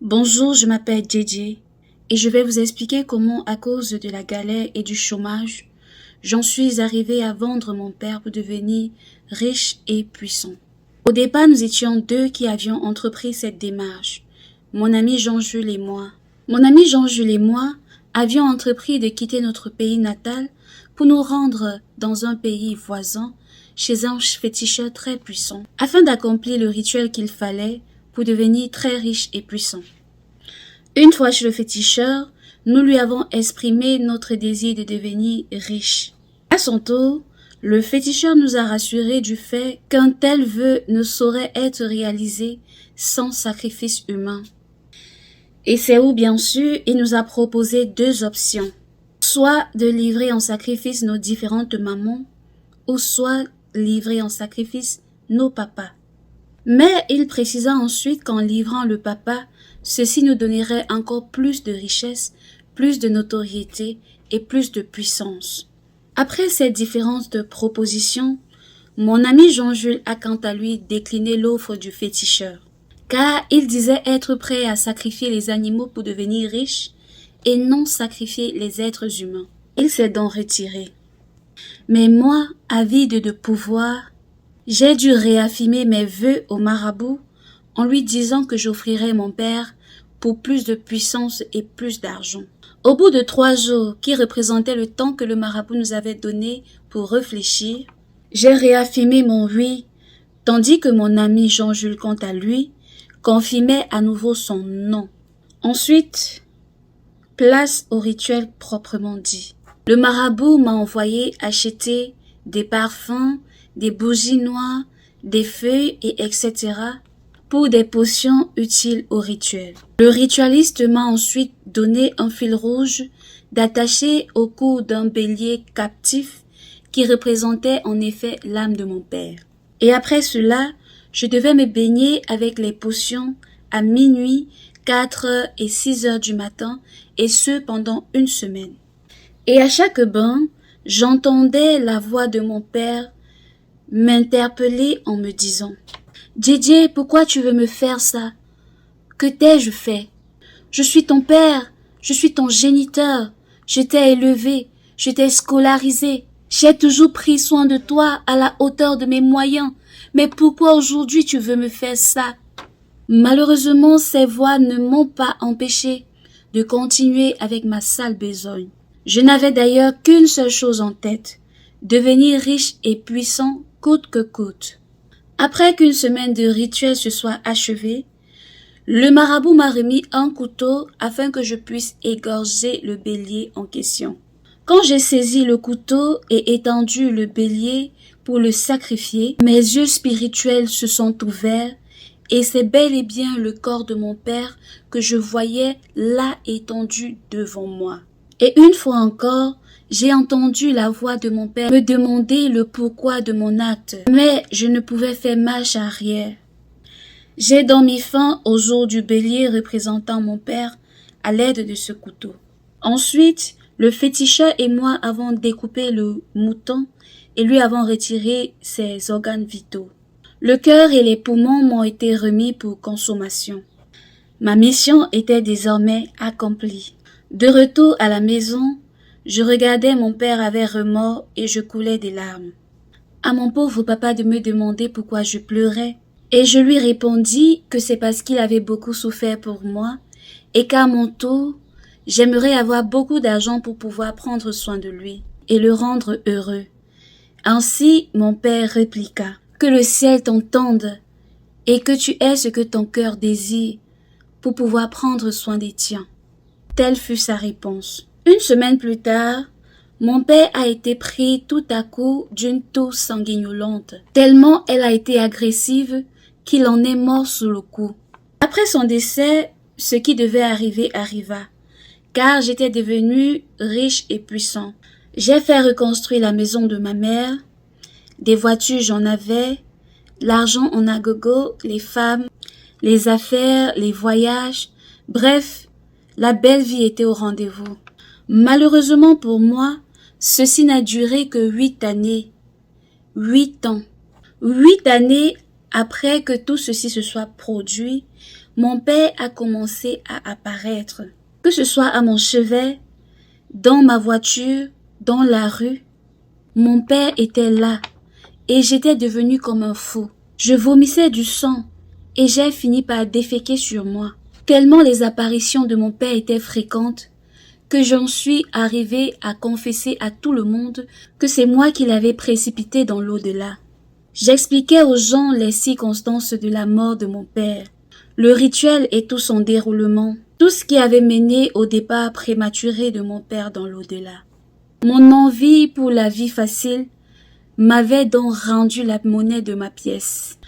Bonjour, je m'appelle JJ et je vais vous expliquer comment, à cause de la galère et du chômage, j'en suis arrivée à vendre mon père pour devenir riche et puissant. Au départ, nous étions deux qui avions entrepris cette démarche, mon ami Jean-Jules et moi. Mon ami Jean-Jules et moi avions entrepris de quitter notre pays natal pour nous rendre dans un pays voisin chez un féticheur très puissant, afin d'accomplir le rituel qu'il fallait pour devenir très riche et puissant. Une fois chez le féticheur, nous lui avons exprimé notre désir de devenir riche. À son tour, le féticheur nous a rassurés du fait qu'un tel vœu ne saurait être réalisé sans sacrifice humain. Et c'est où, bien sûr, il nous a proposé deux options, soit de livrer en sacrifice nos différentes mamans, ou soit livrer en sacrifice nos papas. Mais il précisa ensuite qu'en livrant le papa, ceci nous donnerait encore plus de richesse, plus de notoriété et plus de puissance. Après ces différentes propositions, mon ami Jean-Jules a quant à lui décliné l'offre du féticheur, car il disait être prêt à sacrifier les animaux pour devenir riche et non sacrifier les êtres humains. Il s'est donc retiré. Mais moi, avide de pouvoir, j'ai dû réaffirmer mes vœux au marabout en lui disant que j'offrirais mon père pour plus de puissance et plus d'argent. Au bout de 3 jours, qui représentaient le temps que le marabout nous avait donné pour réfléchir, j'ai réaffirmé mon oui, tandis que mon ami Jean-Jules, quant à lui, confirmait à nouveau son non. Ensuite, place au rituel proprement dit. Le marabout m'a envoyé acheter des parfums, des bougies noires, des feuilles et etc. pour des potions utiles au rituel. Le ritualiste m'a ensuite donné un fil rouge d'attacher au cou d'un bélier captif qui représentait en effet l'âme de mon père. Et après cela, je devais me baigner avec les potions à minuit, 4h et 6h du matin, et ce pendant 1 semaine. Et à chaque bain, j'entendais la voix de mon père m'interpeller en me disant « JJ, pourquoi tu veux me faire ça? Que t'ai-je fait? Je suis ton père, je suis ton géniteur, je t'ai élevé, je t'ai scolarisé, j'ai toujours pris soin de toi à la hauteur de mes moyens, mais pourquoi aujourd'hui tu veux me faire ça? » Malheureusement, ces voix ne m'ont pas empêché de continuer avec ma sale besogne. Je n'avais d'ailleurs qu'une seule chose en tête, devenir riche et puissant coûte que coûte. Après qu'une semaine de rituel se soit achevée, le marabout m'a remis un couteau afin que je puisse égorger le bélier en question. Quand j'ai saisi le couteau et étendu le bélier pour le sacrifier, mes yeux spirituels se sont ouverts et c'est bel et bien le corps de mon père que je voyais là étendu devant moi. Et une fois encore, j'ai entendu la voix de mon père me demander le pourquoi de mon acte, mais je ne pouvais faire marche arrière. J'ai donc mis fin au jour du bélier représentant mon père à l'aide de ce couteau. Ensuite, le féticheur et moi avons découpé le mouton et lui avons retiré ses organes vitaux. Le cœur et les poumons m'ont été remis pour consommation. Ma mission était désormais accomplie. De retour à la maison, je regardais mon père avec remords et je coulais des larmes. À mon pauvre papa de me demander pourquoi je pleurais, et je lui répondis que c'est parce qu'il avait beaucoup souffert pour moi et qu'à mon tour, j'aimerais avoir beaucoup d'argent pour pouvoir prendre soin de lui et le rendre heureux. Ainsi, mon père répliqua, « Que le ciel t'entende et que tu aies ce que ton cœur désire pour pouvoir prendre soin des tiens. » Telle fut sa réponse. 1 semaine plus tard, mon père a été pris tout à coup d'une toux sanguinolente, tellement elle a été agressive qu'il en est mort sous le coup. Après son décès, ce qui devait arriver arriva, car j'étais devenu riche et puissant. J'ai fait reconstruire la maison de ma mère, des voitures j'en avais, l'argent en agogo, les femmes, les affaires, les voyages, bref, la belle vie était au rendez-vous. Malheureusement pour moi, ceci n'a duré que 8 années. 8 ans. 8 années après que tout ceci se soit produit, mon père a commencé à apparaître, que ce soit à mon chevet, dans ma voiture, dans la rue. Mon père était là et j'étais devenu comme un fou. Je vomissais du sang et j'ai fini par déféquer sur moi. Tellement les apparitions de mon père étaient fréquentes que j'en suis arrivé à confesser à tout le monde que c'est moi qui l'avais précipité dans l'au-delà. J'expliquais aux gens les circonstances de la mort de mon père, le rituel et tout son déroulement, tout ce qui avait mené au départ prématuré de mon père dans l'au-delà. Mon envie pour la vie facile m'avait donc rendu la monnaie de ma pièce.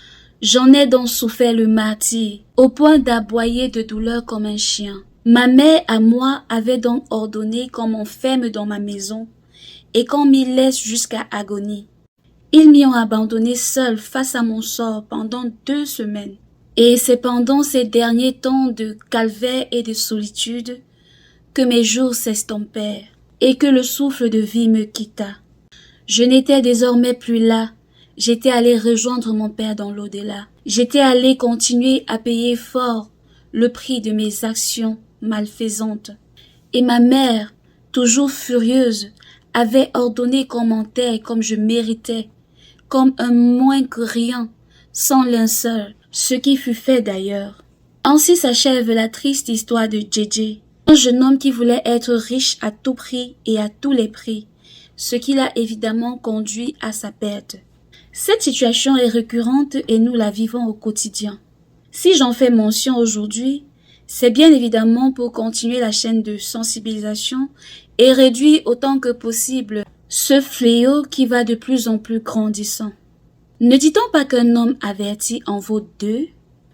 J'en ai donc souffert le martyre, au point d'aboyer de douleur comme un chien. Ma mère à moi avait donc ordonné qu'on m'enferme dans ma maison et qu'on m'y laisse jusqu'à agonie. Ils m'y ont abandonné seul face à mon sort pendant 2 semaines. Et c'est pendant ces derniers temps de calvaire et de solitude que mes jours s'estompèrent et que le souffle de vie me quitta. Je n'étais désormais plus là. J'étais allé rejoindre mon père dans l'au-delà. J'étais allé continuer à payer fort le prix de mes actions malfaisantes. Et ma mère, toujours furieuse, avait ordonné qu'on m'enterre comme je méritais, comme un moins que rien, sans linceul, ce qui fut fait d'ailleurs. Ainsi s'achève la triste histoire de JJ, un jeune homme qui voulait être riche à tout prix et à tous les prix, ce qui l'a évidemment conduit à sa perte. Cette situation est récurrente et nous la vivons au quotidien. Si j'en fais mention aujourd'hui, c'est bien évidemment pour continuer la chaîne de sensibilisation et réduire autant que possible ce fléau qui va de plus en plus grandissant. Ne dit-on pas qu'un homme averti en vaut 2?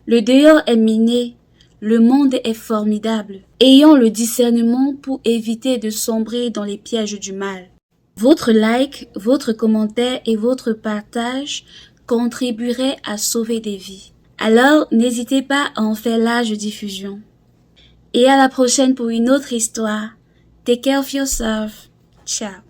Le dehors est miné, le monde est formidable. Ayons le discernement pour éviter de sombrer dans les pièges du mal. Votre like, votre commentaire et votre partage contribueraient à sauver des vies. Alors, n'hésitez pas à en faire large diffusion. Et à la prochaine pour une autre histoire. Take care of yourself. Ciao.